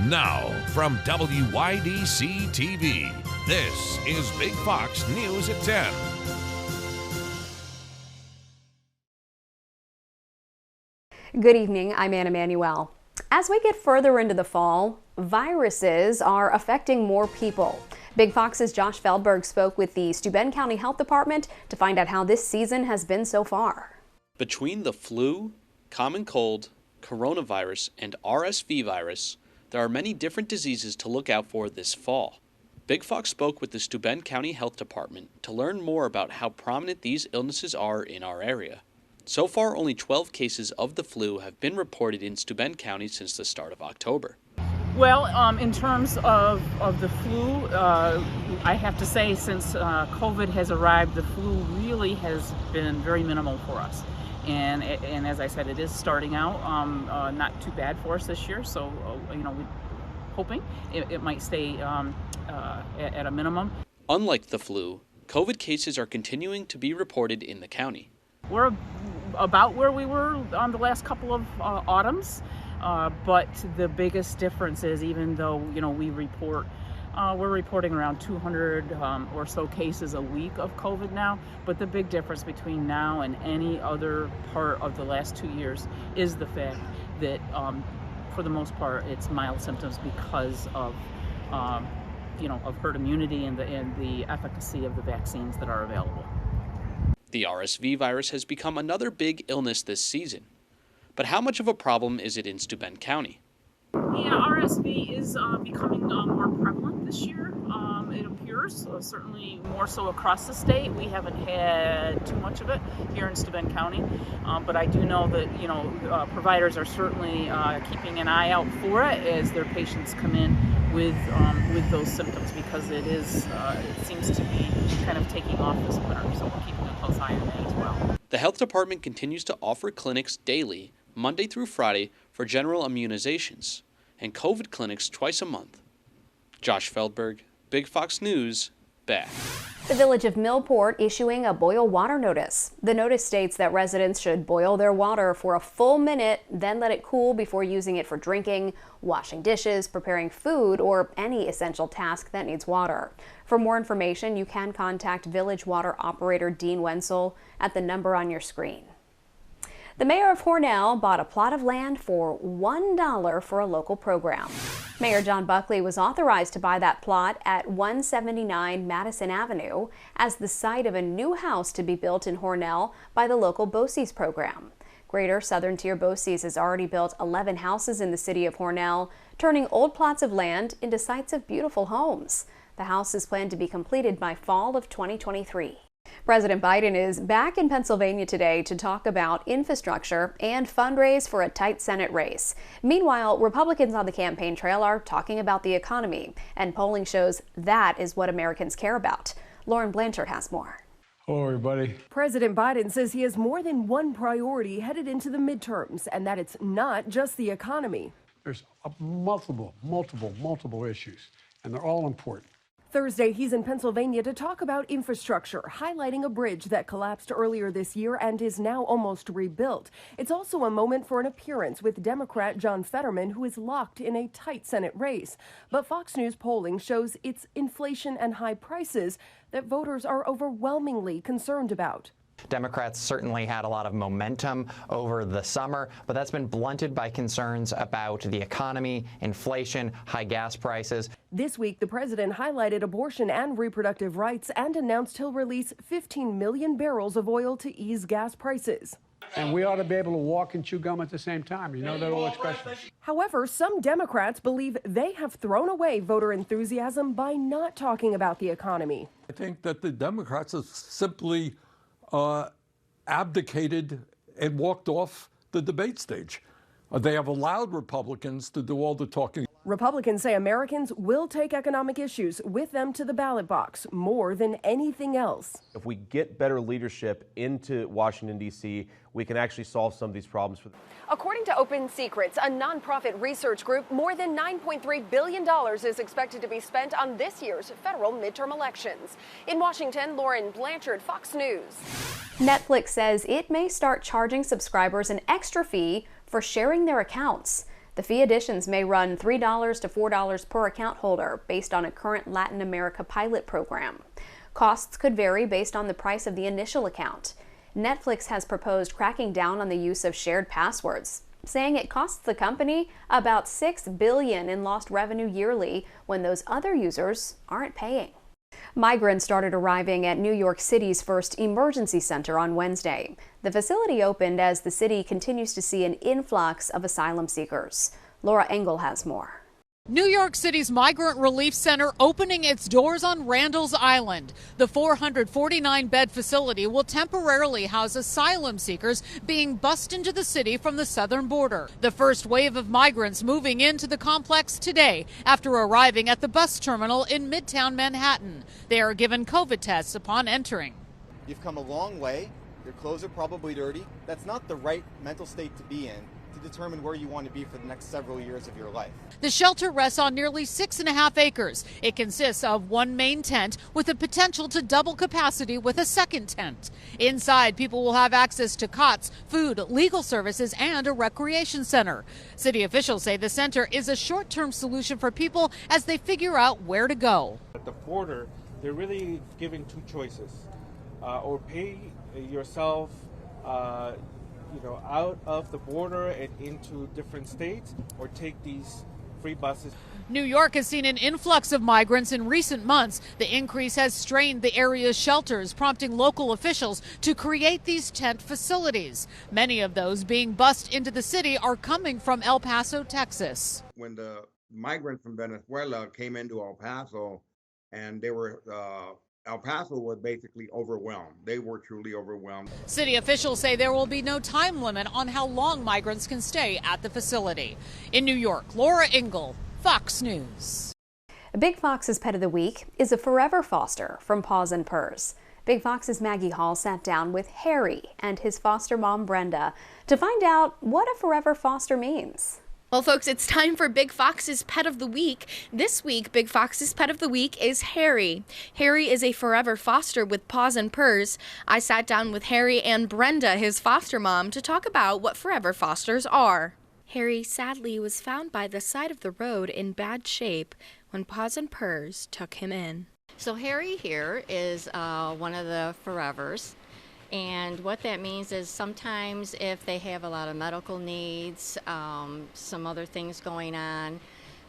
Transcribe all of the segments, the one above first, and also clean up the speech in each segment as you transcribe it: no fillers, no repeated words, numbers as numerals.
Now, from WYDC TV, this is Big Fox News at 10. Good evening, I'm Anna Manuel. As we get further into the fall, viruses are affecting more people. Big Fox's Josh Feldberg spoke with the Steuben County Health Department to find out how this season has been so far. Between the flu, common cold, coronavirus, and RSV virus, there are many different diseases to look out for this fall. Big Fox spoke with the Steuben County Health Department to learn more about how prominent these illnesses are in our area. So far, only 12 cases of the flu have been reported in Steuben County since the start of October. Well, in terms of the flu, I have to say since COVID has arrived, the flu really has been very minimal for us. And as I said, it is starting out not too bad for us this year. So, we're hoping it might stay at a minimum. Unlike the flu, COVID cases are continuing to be reported in the county. We're about where we were on the last couple of autumns, but the biggest difference is even though we're reporting around 200 or so cases a week of COVID now, but the big difference between now and any other part of the last 2 years is the fact that for the most part it's mild symptoms because of herd immunity and the efficacy of the vaccines that are available. The RSV virus has become another big illness this season. But how much of a problem is it in Steuben County? Yeah, RSV is becoming more prevalent this year. It appears, certainly more so across the state. We haven't had too much of it here in Steuben County, but I do know that providers are certainly keeping an eye out for it as their patients come in with those symptoms, because it seems to be kind of taking off this winter. So we're keeping a close eye on that as well. The health department continues to offer clinics daily, Monday through Friday, for general immunizations, and COVID clinics twice a month. Josh Feldberg, Big Fox News, Bath. The village of Millport issuing a boil water notice. The notice states that residents should boil their water for a full minute, then let it cool before using it for drinking, washing dishes, preparing food, or any essential task that needs water. For more information, you can contact Village Water Operator Dean Wenzel at the number on your screen. The mayor of Hornell bought a plot of land for $1 for a local program. Mayor John Buckley was authorized to buy that plot at 179 Madison Avenue as the site of a new house to be built in Hornell by the local BOCES program. Greater Southern Tier BOCES has already built 11 houses in the city of Hornell, turning old plots of land into sites of beautiful homes. The house is planned to be completed by fall of 2023. President Biden is back in Pennsylvania today to talk about infrastructure and fundraise for a tight Senate race. Meanwhile, Republicans on the campaign trail are talking about the economy, and polling shows that is what Americans care about. Lauren Blanchard has more. Hello, everybody. President Biden says he has more than one priority headed into the midterms, and that it's not just the economy. There's multiple issues, and they're all important. Thursday, he's in Pennsylvania to talk about infrastructure, highlighting a bridge that collapsed earlier this year and is now almost rebuilt. It's also a moment for an appearance with Democrat John Fetterman, who is locked in a tight Senate race. But Fox News polling shows it's inflation and high prices that voters are overwhelmingly concerned about. Democrats certainly had a lot of momentum over the summer, but that's been blunted by concerns about the economy, inflation, high gas prices. This week, the president highlighted abortion and reproductive rights and announced he'll release 15 million barrels of oil to ease gas prices. And we ought to be able to walk and chew gum at the same time. You know that old expression. However, some Democrats believe they have thrown away voter enthusiasm by not talking about the economy. I think that the Democrats have simply abdicated and walked off the debate stage. They have allowed Republicans to do all the talking. Republicans say Americans will take economic issues with them to the ballot box more than anything else. If we get better leadership into Washington, D.C., we can actually solve some of these problems. According to Open Secrets, a nonprofit research group, more than $9.3 billion is expected to be spent on this year's federal midterm elections. In Washington, Lauren Blanchard, Fox News. Netflix says it may start charging subscribers an extra fee for sharing their accounts. The fee additions may run $3 to $4 per account holder based on a current Latin America pilot program. Costs could vary based on the price of the initial account. Netflix has proposed cracking down on the use of shared passwords, saying it costs the company about $6 billion in lost revenue yearly when those other users aren't paying. Migrants started arriving at New York City's first emergency center on Wednesday. The facility opened as the city continues to see an influx of asylum seekers. Laura Engel has more. New York City's Migrant Relief Center opening its doors on Randall's Island. The 449-bed facility will temporarily house asylum seekers being bussed into the city from the southern border. The first wave of migrants moving into the complex today after arriving at the bus terminal in Midtown Manhattan. They are given COVID tests upon entering. You've come a long way. Your clothes are probably dirty. That's not the right mental state to be in to determine where you want to be for the next several years of your life. The shelter rests on nearly 6.5 acres. It consists of one main tent with the potential to double capacity with a second tent. Inside, people will have access to cots, food, legal services, and a recreation center. City officials say the center is a short-term solution for people as they figure out where to go. At the border, they're really giving two choices. Or pay yourself out of the border and into different states, or take these free buses. New York has seen an influx of migrants in recent months. The increase has strained the area's shelters, prompting local officials to create these tent facilities. Many of those being bussed into the city are coming from El Paso, Texas. When the migrants from Venezuela came into El Paso, and they were El Paso was basically overwhelmed. They were truly overwhelmed. City officials say there will be no time limit on how long migrants can stay at the facility. In New York, Laura Engel, Fox News. Big Fox's Pet of the Week is a forever foster from Paws and Purrs. Big Fox's Maggie Hall sat down with Harry and his foster mom, Brenda, to find out what a forever foster means. Well, folks, it's time for Big Fox's Pet of the Week. This week, Big Fox's Pet of the Week is Harry. Harry is a forever foster with Paws and Purrs. I sat down with Harry and Brenda, his foster mom, to talk about what forever fosters are. Harry sadly was found by the side of the road in bad shape when Paws and Purrs took him in. So Harry here is one of the forevers. And what that means is sometimes if they have a lot of medical needs, some other things going on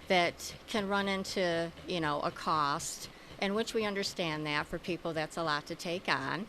that can run into, a cost, in which we understand that for people that's a lot to take on,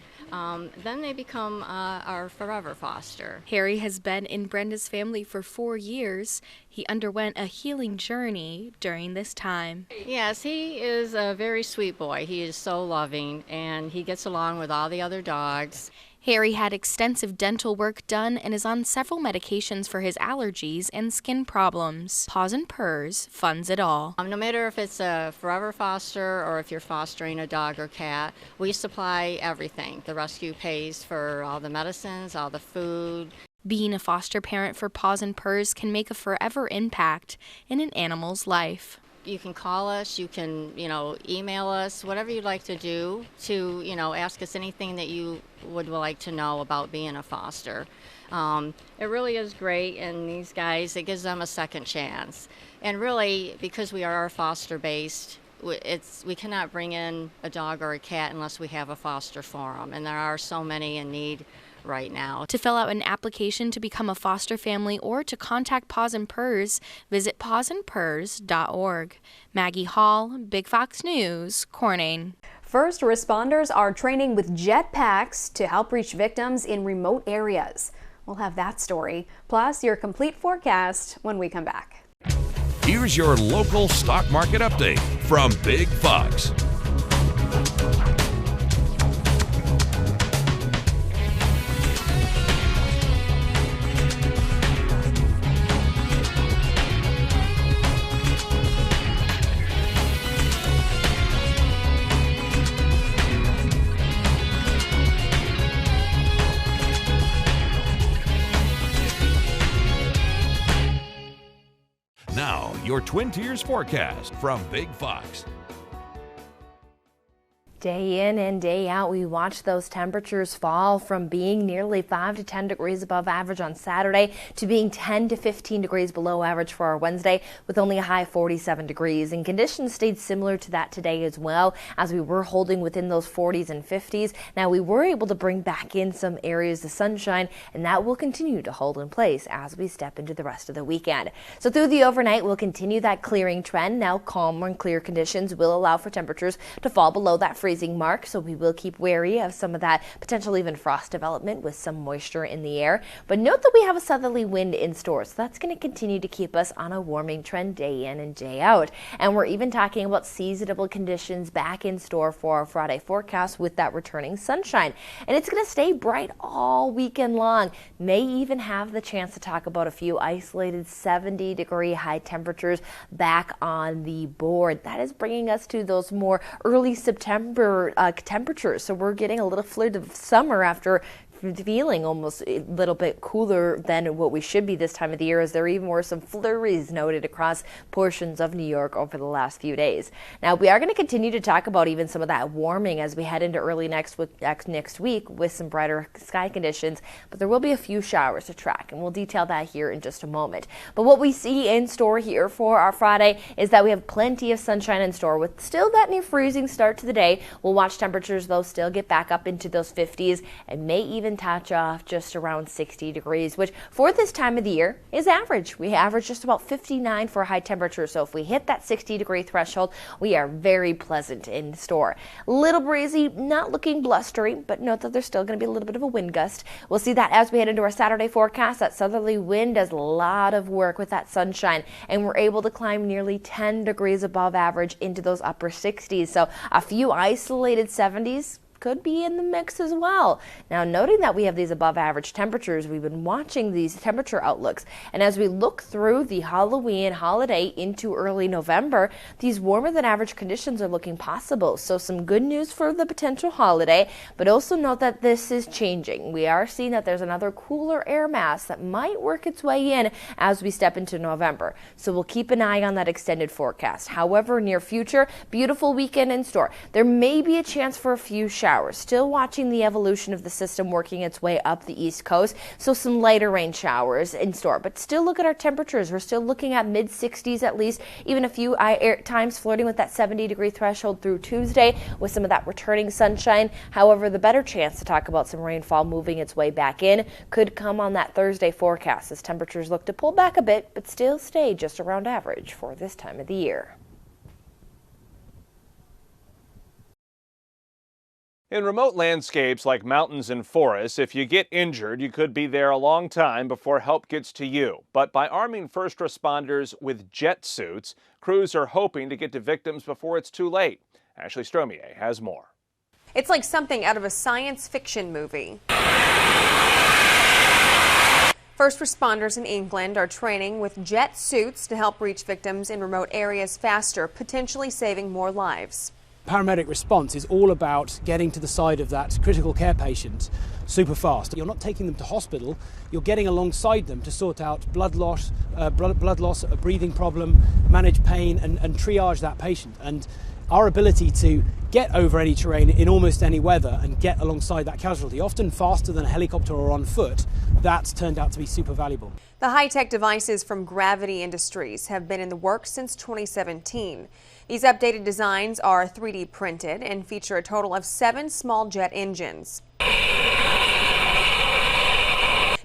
then they become our forever foster. Harry has been in Brenda's family for 4 years. He underwent a healing journey during this time. Yes, he is a very sweet boy. He is so loving, and he gets along with all the other dogs. Harry had extensive dental work done and is on several medications for his allergies and skin problems. Paws and Purrs funds it all. No matter if it's a forever foster or if you're fostering a dog or cat, we supply everything. The rescue pays for all the medicines, all the food. Being a foster parent for Paws and Purrs can make a forever impact in an animal's life. You can call us, you can, email us, whatever you'd like to do to, ask us anything that you would like to know about being a foster. It really is great, and these guys, it gives them a second chance. And really, because we are foster-based, we cannot bring in a dog or a cat unless we have a foster for them, and there are so many in need right now. To fill out an application to become a foster family or to contact Paws and Purrs, visit pawsandpurrs.org. Maggie Hall, Big Fox News, Corning. First responders are training with jetpacks to help reach victims in remote areas. We'll have that story, plus your complete forecast when we come back. Here's your local stock market update from Big Fox. Now, your Twin Tiers forecast from Big Fox. Day in and day out, we watch those temperatures fall from being nearly 5 to 10 degrees above average on Saturday to being 10 to 15 degrees below average for our Wednesday, with only a high 47 degrees. And conditions stayed similar to that today as well, as we were holding within those 40s and 50s. Now, we were able to bring back in some areas of sunshine, and that will continue to hold in place as we step into the rest of the weekend. So through the overnight, we'll continue that clearing trend. Now, calmer and clear conditions will allow for temperatures to fall below that freezing mark, so we will keep wary of some of that potential even frost development with some moisture in the air. But note that we have a southerly wind in store, so that's going to continue to keep us on a warming trend day in and day out. And we're even talking about seasonable conditions back in store for our Friday forecast with that returning sunshine. And it's going to stay bright all weekend long. May even have the chance to talk about a few isolated 70-degree high temperatures back on the board. That is bringing us to those more early September temperatures. So we're getting a little flirt of summer after feeling almost a little bit cooler than what we should be this time of the year, as there even were some flurries noted across portions of New York over the last few days. Now, we are going to continue to talk about even some of that warming as we head into early next week with some brighter sky conditions, but there will be a few showers to track, and we'll detail that here in just a moment. But what we see in store here for our Friday is that we have plenty of sunshine in store with still that near freezing start to the day. We'll watch temperatures, though, still get back up into those 50s and may even touch off just around 60 degrees, which for this time of the year is average. We average just about 59 for a high temperature, so if we hit that 60-degree threshold, we are very pleasant in store. Little breezy, not looking blustery, but note that there's still going to be a little bit of a wind gust. We'll see that as we head into our Saturday forecast. That southerly wind does a lot of work with that sunshine, and we're able to climb nearly 10 degrees above average into those upper 60s. So a few isolated 70s could be in the mix as well. Now, noting that we have these above average temperatures, we've been watching these temperature outlooks, and as we look through the Halloween holiday into early November, these warmer than average conditions are looking possible. So some good news for the potential holiday, but also note that this is changing. We are seeing that there's another cooler air mass that might work its way in as we step into November. So we'll keep an eye on that extended forecast. However, near future, beautiful weekend in store. There may be a chance for a few showers. Still watching the evolution of the system working its way up the East Coast, so some lighter rain showers in store. But still look at our temperatures. We're still looking at mid-60s at least, even a few times flirting with that 70-degree threshold through Tuesday with some of that returning sunshine. However, the better chance to talk about some rainfall moving its way back in could come on that Thursday forecast as temperatures look to pull back a bit, but still stay just around average for this time of the year. In remote landscapes like mountains and forests, if you get injured, you could be there a long time before help gets to you. But by arming first responders with jet suits, crews are hoping to get to victims before it's too late. Ashley Stromier has more. It's like something out of a science fiction movie. First responders in England are training with jet suits to help reach victims in remote areas faster, potentially saving more lives. Paramedic response is all about getting to the side of that critical care patient super fast. You're not taking them to hospital, you're getting alongside them to sort out blood loss, a breathing problem, manage pain and triage that patient. And our ability to get over any terrain in almost any weather and get alongside that casualty, often faster than a helicopter or on foot, that's turned out to be super valuable. The high-tech devices from Gravity Industries have been in the works since 2017. These updated designs are 3D printed and feature a total of 7 small jet engines.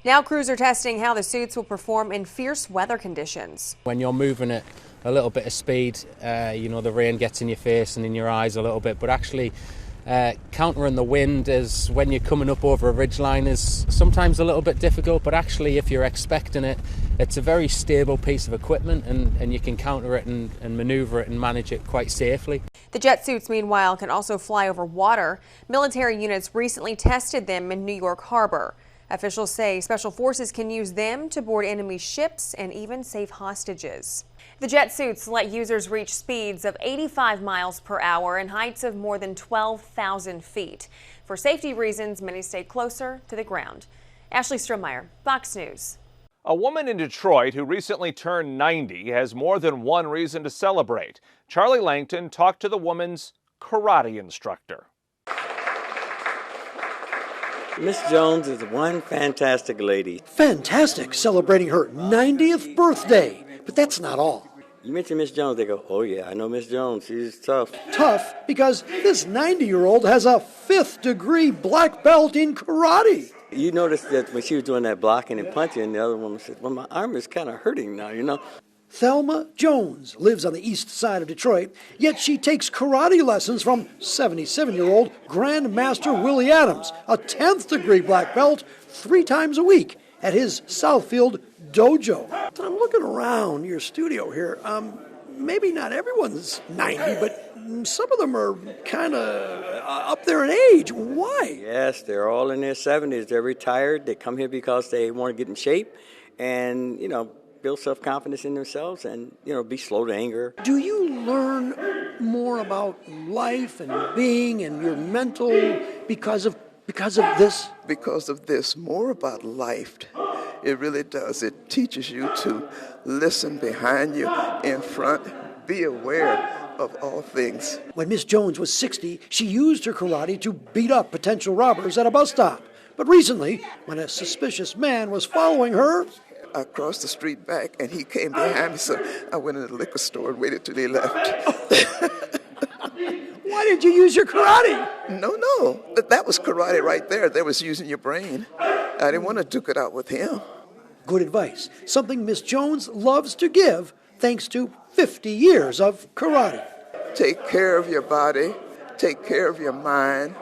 Now crews are testing how the suits will perform in fierce weather conditions. When you're moving at a little bit of speed, the rain gets in your face and in your eyes a little bit, but actually countering the wind is when you're coming up over a ridgeline is sometimes a little bit difficult, but actually if you're expecting it, it's a very stable piece of equipment and you can counter it and maneuver it and manage it quite safely. The jet suits, meanwhile, can also fly over water. Military units recently tested them in New York Harbor. Officials say special forces can use them to board enemy ships and even save hostages. The jet suits let users reach speeds of 85 miles per hour and heights of more than 12,000 feet. For safety reasons, many stay closer to the ground. Ashley Stromeyer, Fox News. A woman in Detroit who recently turned 90 has more than one reason to celebrate. Charlie Langton talked to the woman's karate instructor. Miss Jones is one fantastic lady. Fantastic, celebrating her 90th birthday. But that's not all. You mention Miss Jones, they go, oh yeah, I know Miss Jones, she's tough. Tough because this 90-year-old has a 5th degree black belt in karate. You noticed that when she was doing that blocking and punching, the other woman said, well, my arm is kind of hurting now, you know. Thelma Jones lives on the east side of Detroit, yet she takes karate lessons from 77-year-old Grandmaster Willie Adams, a 10th degree black belt, 3 times a week at his Southfield dojo. I'm looking around your studio here. Maybe not everyone's 90, but some of them are kind of up there in age. Why? Yes, they're all in their 70s. They're retired. They come here because they want to get in shape and, you know, build self-confidence in themselves and, you know, be slow to anger. Do you learn more about life and being and your mental because of this? Because of this, more about life. It really does. It teaches you to listen behind you, in front, be aware of all things. When Miss Jones was 60, she used her karate to beat up potential robbers at a bus stop. But recently, when a suspicious man was following her, I crossed the street back and he came behind me, so I went in the liquor store and waited till they left. Why did you use your karate? No. That was karate right there. That was using your brain. I didn't want to duke it out with him. Good advice. Something Miss Jones loves to give thanks to 50 years of karate. Take care of your body. Take care of your mind.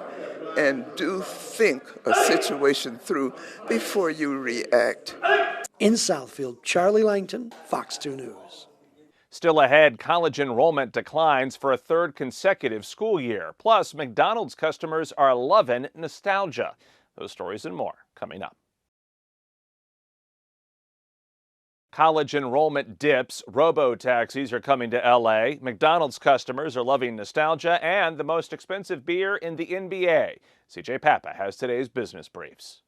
And do think a situation through before you react. In Southfield, Charlie Langton, Fox 2 News. Still ahead, college enrollment declines for a 3rd consecutive school year. Plus, McDonald's customers are loving nostalgia. Those stories and more coming up. College enrollment dips, robo-taxis are coming to L.A., McDonald's customers are loving nostalgia, and the most expensive beer in the NBA. CJ Papa has today's business briefs.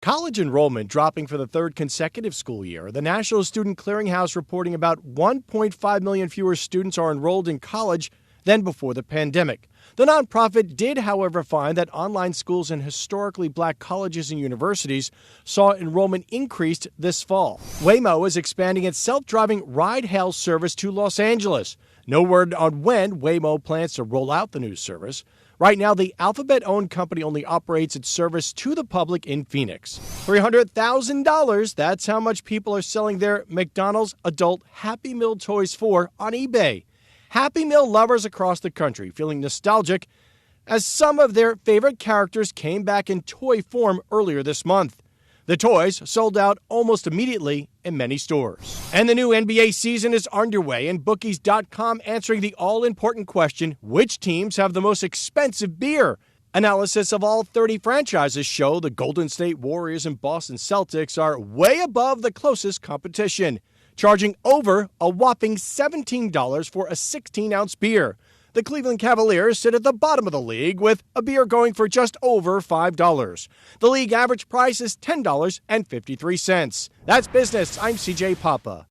College enrollment dropping for the 3rd consecutive school year. The National Student Clearinghouse reporting about 1.5 million fewer students are enrolled in college than before the pandemic. The nonprofit did, however, find that online schools and historically black colleges and universities saw enrollment increased this fall. Waymo is expanding its self-driving ride-hail service to Los Angeles. No word on when Waymo plans to roll out the new service. Right now, the Alphabet-owned company only operates its service to the public in Phoenix. $300,000, that's how much people are selling their McDonald's adult Happy Meal toys for on eBay. Happy Meal lovers across the country feeling nostalgic as some of their favorite characters came back in toy form earlier this month. The toys sold out almost immediately in many stores. And the new NBA season is underway, and Bookies.com answering the all-important question, which teams have the most expensive beer? Analysis of all 30 franchises show the Golden State Warriors and Boston Celtics are way above the closest competition, charging over a whopping $17 for a 16-ounce beer. The Cleveland Cavaliers sit at the bottom of the league with a beer going for just over $5. The league average price is $10.53. That's business. I'm CJ Papa.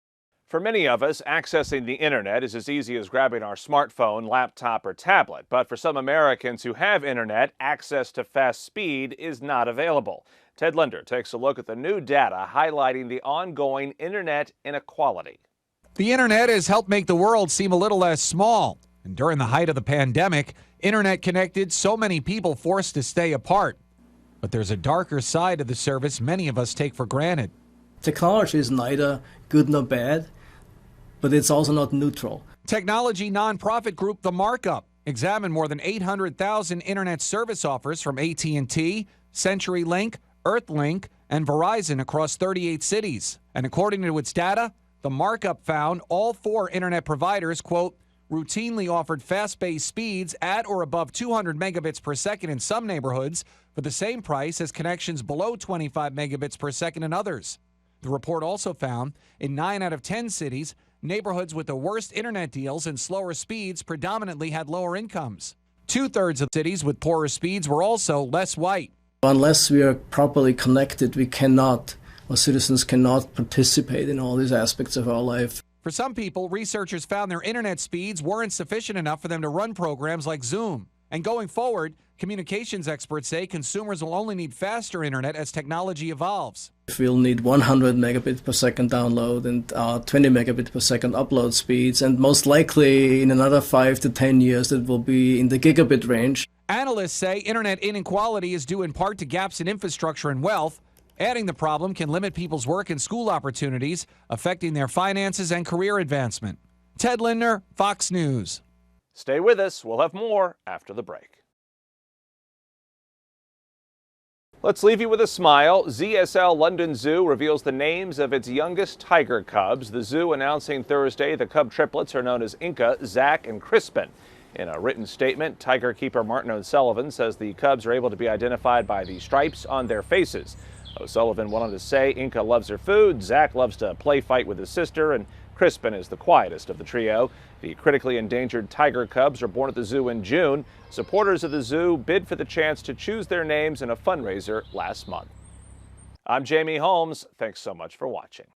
For many of us, accessing the internet is as easy as grabbing our smartphone, laptop, or tablet. But for some Americans who have internet, access to fast speed is not available. Ted Linder takes a look at the new data highlighting the ongoing internet inequality. The internet has helped make the world seem a little less small. And during the height of the pandemic, internet connected so many people forced to stay apart. But there's a darker side of the service many of us take for granted. Technology is neither good nor bad, but it's also not neutral. Technology nonprofit group The Markup examined more than 800,000 internet service offers from AT&T, CenturyLink, Earthlink, and Verizon across 38 cities. And according to its data, The Markup found all 4 internet providers, quote, routinely offered fast-paced speeds at or above 200 megabits per second in some neighborhoods for the same price as connections below 25 megabits per second in others. The report also found in 9 out of 10 cities, neighborhoods with the worst internet deals and slower speeds predominantly had lower incomes. 2/3 of cities with poorer speeds were also less white. Unless we are properly connected, we cannot, or citizens cannot participate in all these aspects of our life. For some people, researchers found their internet speeds weren't sufficient enough for them to run programs like Zoom. And going forward, communications experts say consumers will only need faster internet as technology evolves. We'll need 100 megabit per second download and 20 megabit per second upload speeds, and most likely in another 5 to 10 years it will be in the gigabit range. Analysts say internet inequality is due in part to gaps in infrastructure and wealth. Adding the problem can limit people's work and school opportunities, affecting their finances and career advancement. Ted Lindner, Fox News. Stay with us. We'll have more after the break. Let's leave you with a smile. ZSL London Zoo reveals the names of its youngest tiger cubs. The zoo announcing Thursday the cub triplets are known as Inca, Zach, and Crispin. In a written statement, tiger keeper Martin O'Sullivan says the cubs are able to be identified by the stripes on their faces. O'Sullivan went on to say Inca loves her food, Zach loves to play fight with his sister, and Crispin is the quietest of the trio. The critically endangered tiger cubs were born at the zoo in June. Supporters of the zoo bid for the chance to choose their names in a fundraiser last month. I'm Jamie Holmes. Thanks so much for watching.